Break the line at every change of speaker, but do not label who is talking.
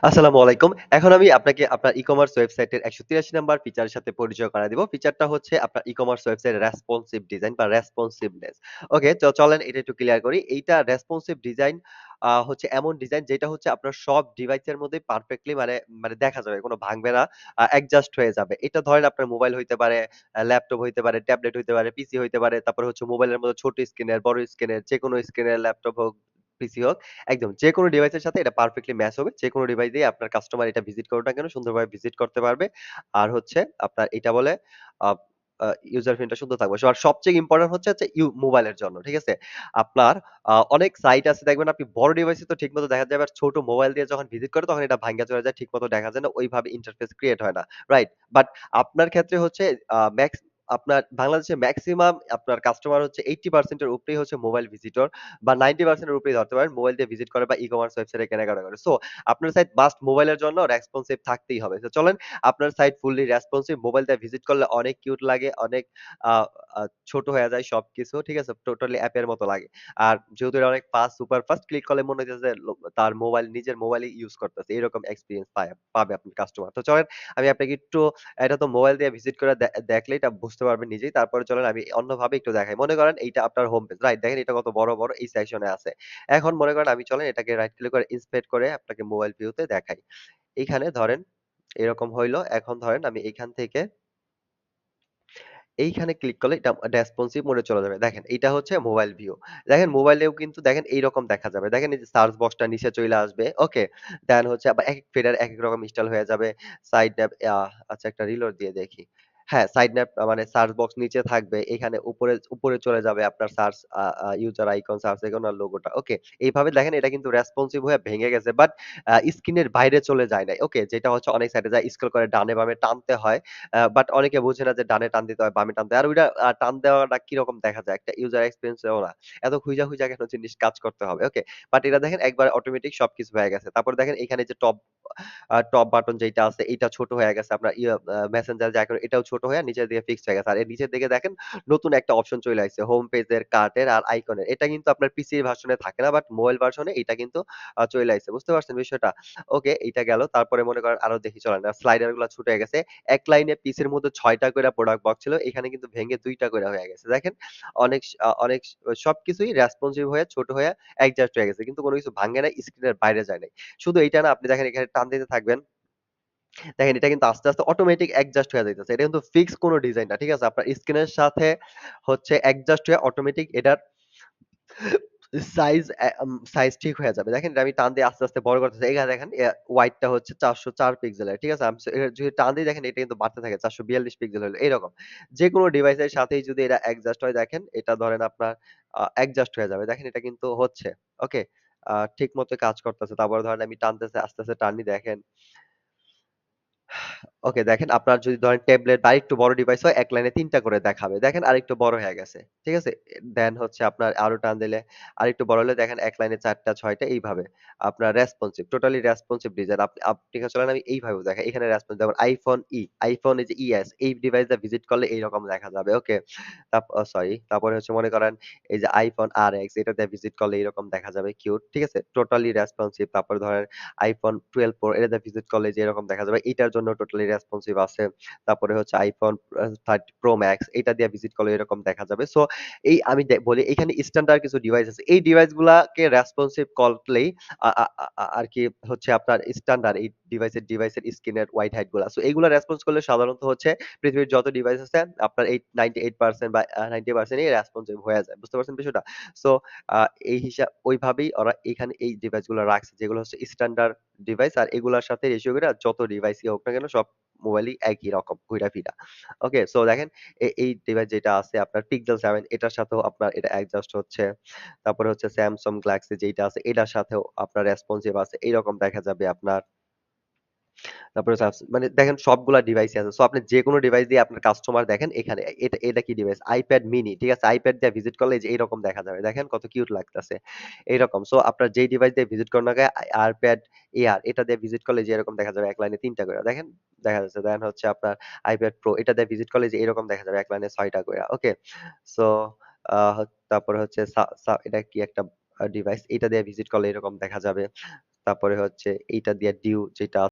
আসসালামু আলাইকুম। এখন আমি আপনাকে আপনার ই-কমার্স ওয়েবসাইটের ১৮৩ নাম্বার ফিচারের সাথে পরিচয় করায় দিব। ফিচারটা হচ্ছে আপনার ই-কমার্স ওয়েবসাইটের রেসপন্সিভ ডিজাইন বা রেসপন্সিভনেস। ওকে, চলেন এটা একটু ক্লিয়ার করি। এইটা রেসপন্সিভ ডিজাইন হচ্ছে এমন ডিজাইন যেটা হচ্ছে আপনার সব ডিভাইসের মধ্যেই পারফেক্টলি মানে দেখা যাবে। কোন ভাঙবে না, অ্যাডজাস্ট হয়ে যাবে। এটা ধরেন আপনার মোবাইল হইতে পারে, ল্যাপটপ হইতে পারে, ট্যাবলেট হইতে পারে, পিসি হইতে পারে। তারপরে হচ্ছে মোবাইলের মধ্যে ছোট স্ক্রিনের, বড় স্ক্রিনের, যেকোনো স্ক্রিনের ল্যাপটপ হোক, পিসি হোক, একদম যেকোনো ডিভাইসের সাথে এটা পারফেক্টলি ম্যাচ হবে। যেকোনো ডিভাইস দিয়ে আপনার কাস্টমার এটা ভিজিট করুক না কেন সুন্দরভাবে ভিজিট করতে পারবে। আর হচ্ছে আপনার এটা বলে আ আ ইউজার ফ্রেন্ডটা সুন্দর থাকবে। আর সবচেয়ে ইম্পোর্টেন্ট হচ্ছে মোবাইলের জন্য। ঠিক আছে? আপনার অনেক সাইট আছে দেখবেন আপনি বড় ডিভাইসে তো ঠিকমতো দেখা যায়, বাট ছোট মোবাইল দিয়ে যখন ভিজিট করে তখন এটা ভাইঙ্গা চলে যায়। ঠিকমতো দেখা যায় না। ওইভাবে ইন্টারফেস ক্রিয়েট হয় না। রাইট? বাট আপনার ক্ষেত্রে হচ্ছে আপনার বাংলাদেশে মেক্সিমাম আপনার কাস্টমার হচ্ছে 80% এর উপরেই হচ্ছে মোবাইল ভিজিটর বা 90% এর উপরেই ধরতে পারেন মোবাইল দিয়ে ভিজিট করে বা ই-কমার্স ওয়েবসাইটে কেনাকাটা করে। সো আপনার সাইট মাস্ট মোবাইলের জন্য রেসপন্সিভ থাকতেই হবে। তো চলেন আপনার সাইট ফুললি রেসপন্সিভ মোবাইল দিয়ে ভিজিট করলে অনেক কিউট লাগে, অনেক আ আ ছোট হয়ে যায় সবকিছু। ঠিক আছে? টোটালি অ্যাপের মতো লাগে। আর যেহেতু এটা অনেক ফাস্ট, সুপার ফাস্ট ক্লিক করলে মনে হইতেছে যে তার মোবাইল নিজের মোবাইলই ইউজ করতেছে। এরকম এক্সপেরিয়েন্স পাবে আপনার কাস্টমার। তো চলেন আমি আপনাকে একটু এটা তো মোবাইল দিয়ে ভিজিট করে দেখলেই এটা বুঝতে পারবেন নিজেই। তারপরে চলেন আমি অন্যভাবে একটু দেখাই। মনে করেন এইটা আপনার হোম পেজ। রাইট? দেখেন এটা কত বড় এই সেকশনে আছে। এখন মনে করেন আমি চলেন এটাকে রাইট ক্লিক করে ইন্সপেক্ট করে আপনাকে মোবাইল ভিউতে দেখাই। এইখানে ধরেন এরকম হইলো। এখন ধরেন আমি এইখান থেকে এইখানে ক্লিক করলে এটা রেসপন্সিভ মোড এ চলে যাবে। দেখেন এইটা হচ্ছে মোবাইল ভিউ। দেখেন মোবাইলেও কিন্তু দেখেন এইরকম দেখা যাবে। দেখেন এই যে সার্চ বক্সটা নিচে চইলা আসবে। ওকে? দেন হচ্ছে আবার একেক ফেডার একেক রকম স্টাইল হয়ে যাবে। সাইড ন্যাপ আচ্ছা একটা রিলোড দিয়ে দেখি। হ্যাঁ, সাইড ন্যাপ মানে সার্চ বক্স নিচে থাকবে। এখানে উপরে চলে যাবে আপনার সার্চ আ আ ইউজার আইকন, সার্চ আইকন আর লোগোটা। ওকে? এইভাবে দেখেন এটা কিন্তু রেসপন্সিভ হয়ে ভেঙে গেছে। বাট স্ক্রিনের বাইরে চলে যায় নাই। ওকে? যেটা হচ্ছে অনেক সাইটে যায় স্ক্রল করে ডানে বামে টানতে হয়। বাট অনেকে বোঝে না যে ডানে টান দিতে হয়, বামে টানতে হয়। আর ওইটা টান দেওয়াটা কিরকম দেখা যায়? একটা ইউজার এক্সপেরিয়েন্স এও না। এত খুইজা কেন জিনিস কাজ করতে হবে। ওকে? বাট এটা দেখেন একবারে অটোমেটিক সবকিছু হয়ে গেছে। তারপরে দেখেন এখানে যে টপ বাটন যেইটা আছে এইটা ছোট হয়ে গেছে। আপনার মেসেঞ্জার যে আইকন এটাও ছোট হয়ে নিচের দিকে ফিক্সড হয়ে গেছে। আর এর নিচের দিকে দেখেন নতুন একটা অপশন চলে আইছে। হোম পেজের, কার্টের আর আইকনের। এটা কিন্তু আপনার পিসির ভার্সনে থাকে না, বাট মোবাইল ভার্সনে এটা কিন্তু চইলা আইছে। বুঝতে পারছেন বিষয়টা? ওকে, এইটা গেল। তারপরে মনে করেন আরো দেখি চলেন। স্লাইডার গুলা ছোট হয়ে গেছে। এক লাইনে পিসের মধ্যে ৬ টা কইরা প্রোডাক্ট বক্স ছিল। এখানে কিন্তু ভেঙে ২ টা কইরা হয়ে গেছে। দেখেন অনেক সবকিছুই রেসপন্সিভ হয়ে ছোট হয়ে অ্যাডজাস্ট হয়ে গেছে। কিন্তু কোন কিছু ভাঙে নাই, স্ক্রিনের বাইরে যায় নাই। শুধু এইটা না আপনি দেখেন এখানে টান দিতে থাকবেন। দেখেন এটা কিন্তু আস্তে অটোমেটিক অ্যাডজাস্ট হয়ে যাইতেছে। এটা কিন্তু ফিক্স কোন ডিজাইন না। ঠিক আছে? আপনার স্ক্রিনের সাথে হচ্ছে অ্যাডজাস্ট হয়ে অটোমেটিক এটার সাইজ ঠিক হয়ে যাবে। দেখেন এটা আমি টান দিয়ে আস্তে বড় করতেছি। এখানে দেখেন ওয়াইড টা হচ্ছে ৪০৪ পিক্সেলের। ঠিক আছে? যদি টান দিই দেখেন এটা কিন্তু বাড়তে থাকে ৪৪২ পিক্সেল হইলো এরকম। যেকোনো ডিভাইসের সাথেই যদি এটা অ্যাডজাস্ট হয় দেখেন এটা ধরেন আপনার অ্যাডজাস্ট হয়ে যাবে। দেখেন এটা কিন্তু হচ্ছে। ওকে? ঠিক মতো কাজ করতেছে। তারপরে ধরেন আমি টানতেছি আস্তে টানি দেখেন ওকে, দেখেন আপনার যদি ধরেন ট্যাবলেট বা আরেকটু বড় ডিভাইস হয়, এক লাইনে ৩ টা করে দেখাবে। দেখেন আরেকটু বড় হয়ে গেছে। ঠিক আছে? দেন হচ্ছে আপনার আরো টান দিলে আরেকটু বড় হলে দেখেন এক লাইনে ৪ টা ৬ টা এইভাবে। আপনার রেসপন্সিভ, টোটালি রেসপন্সিভ ডিজাইন। আপনি চলেন আমি এইভাবেও দেখাই। এখানে যেমন iPhone এই যে ES এই ডিভাইসটা ভিজিট করলে এইরকম দেখা যাবে। ওকে? সরি। তারপরে হচ্ছে মনে করেন এই যে iPhone RX এটাতে ভিজিট করলে এরকম দেখা যাবে কিউট। ঠিক আছে? Totally responsive. তারপরে ধরেন iPhone 12 Pro এটাতে ভিজিট করলে যে এরকম দেখা যাবে। এটার জন্য টোটালি রেসপন্সিভ আছে। তারপরে হচ্ছে iPhone 30 Pro Max এটা দিয়ে ভিজিট করলে এরকম দেখা যাবে। সো এই আমি বলি এখানে স্ট্যান্ডার্ড কিছু ডিভাইস আছে। এই ডিভাইস গুলাকে রেসপন্সিভ করলেই আ আ আ আরকি হচ্ছে আপনার স্ট্যান্ডার্ড এই ডিভাইসের স্ক্রিনের হোয়াইট হাইট গুলা। সো এগুলা রেসপন্স করলে সাধারণত হচ্ছে পৃথিবীর যত ডিভাইস আছে আপনার 98% বা 90% ই রেসপন্সিভ হয়ে যায়। বুঝতে পারছেন বিষয়টা? সো আ এই ওইভাবেই ওরা এখানে এই ডিভাইস গুলো রাখছে যেগুলো হচ্ছে স্ট্যান্ডার্ড ডিভাইস আর এগুলার সাথে রেশিও করে যত ডিভাইসই হোক না কেন সব মোবাইলই একই রকম ঘুইরা ফিরা। ওকে? সো দেখেন এই ডিভাইস যেটা আছে আপনার Pixel 7 এটার সাথেও আপনার এটা অ্যাডজাস্ট হচ্ছে। তারপরে হচ্ছে Samsung Galaxy যেইটা আছে এটার সাথেও আপনার রেসপন্সিভ আছে। এইরকম দেখা যাবে আপনার তারপরে মানে দেখেন সবগুলা ডিভাইসই আছে। সো আপনি যেকোনো ডিভাইস দিয়ে আপনার কাস্টমার দেখেন এখানে এটা কি ডিভাইস? iPad mini ঠিক আছে? iPad দিয়ে ভিজিট করলে এই যে এইরকম দেখা যাবে। দেখেন কত কিউট লাগতেছে। এইরকম। সো আপনার যেই ডিভাইস দিয়ে ভিজিট করুন না কেন iPad Air এটা দিয়ে ভিজিট করলে যে এরকম দেখা যাবে এক লাইনে ৩ টা করে। দেখেন দেখা যাচ্ছে। দেন হচ্ছে আপনার iPad Pro এটা দিয়ে ভিজিট করলে যে এরকম দেখা যাবে এক লাইনে ৬ টা কইরা। ওকে? সো আ তারপরে হচ্ছে সা সা এটা কি একটা ডিভাইস এটা দিয়ে ভিজিট করলে এরকম দেখা যাবে। তারপরে হচ্ছে এইটা দিয়ে ডিউ যেটা